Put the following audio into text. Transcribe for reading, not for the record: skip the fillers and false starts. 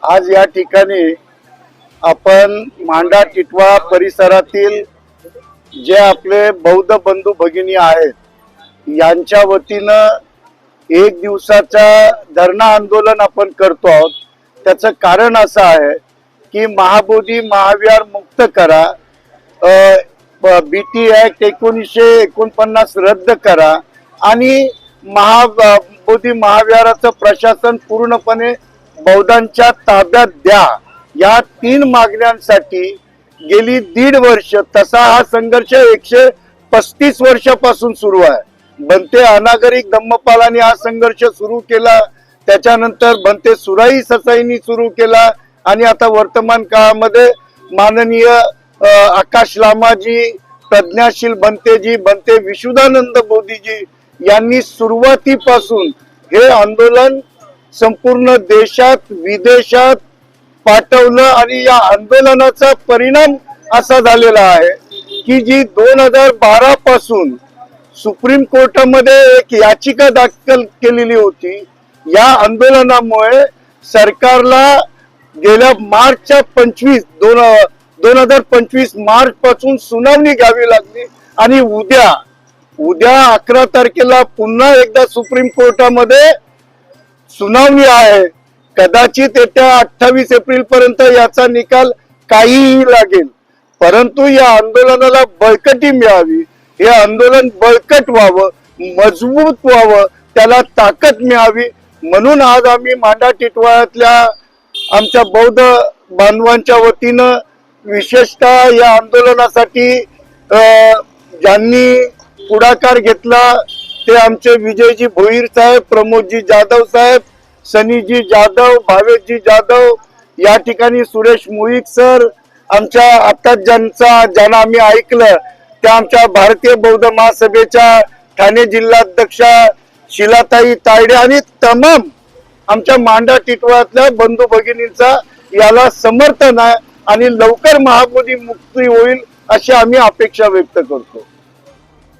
आज या ठिकाणी आपण मांडा टिटवा परिसरातील जे आपले बौद्ध बंधू भगिनी आहेत यांच्या वतीनं एक दिवसाचा धरणा आंदोलन आपण करतो आहोत। त्याचं कारण असं आहे की महाबोधी महाविहार मुक्त करा, बीटी ऍक्ट 1949 रद्द करा आणि महाबोधी महाविहाराचं प्रशासन पूर्णपणे बौद्धांच्या ताब्यात द्या। या 3 मागण्यांसाठी गेली 1.5 वर्ष, तसा हा संघर्ष 135 वर्षापासून सुरू आहे। बनते अनागरिक धम्मपालांनी हा संघर्ष सुरू केला, त्याच्यानंतर बनते सुराई ससाईंनी सुरू केला आणि आता वर्तमान काळामध्ये माननीय आकाश लामाजी, प्रज्ञाशील बनतेजी, बनते विशुद्धानंद बोधीजी यांनी सुरुवातीपासून हे आंदोलन संपूर्ण देशात विदेशात पाठवलं आणि या आंदोलनाचा परिणाम असा झालेला आहे की जी 2012 पासून सुप्रीम कोर्टामध्ये एक याचिका दाखल केलेली होती। या आंदोलनामुळे सरकारला गेल्या मार्चच्या 2025 मार्च पासून सुनावणी घ्यावी लागली आणि उद्या 11 तारखेला पुन्हा एकदा सुप्रीम कोर्टामध्ये सुनावणी आहे। कदाचित येत्या 28 एप्रिल पर्यंत याचा निकाल काहीही लागेल, परंतु या आंदोलनाला बळकटी मिळावी, हे आंदोलन बळकट व्हावं, मजबूत व्हावं, त्याला ताकद मिळावी म्हणून आज आम्ही मांडा टिटवाळ्यातल्या आमच्या बौद्ध बांधवांच्या वतीनं विशेषतः या आंदोलनासाठी ज्यांनी पुढाकार घेतला ते आमचे विजयजी भोईर साहेब, प्रमोदजी जाधव साहेब, सनीजी जाधव, भावेशजी जाधव, या ठिकाणी सुरेश मुईक सर, आमच्या आता ज्यांना आम्ही ऐकलं त्या आमच्या भारतीय बौद्ध महासभेच्या ठाणे जिल्हाध्यक्षा शिलाताई तायडे आणि तमाम आमच्या मांडा टिटवाळ्यातल्या बंधू भगिनींचा याला समर्थन आहे आणि लवकर महाबोधी मुक्ती होईल अशी आम्ही अपेक्षा व्यक्त करतो।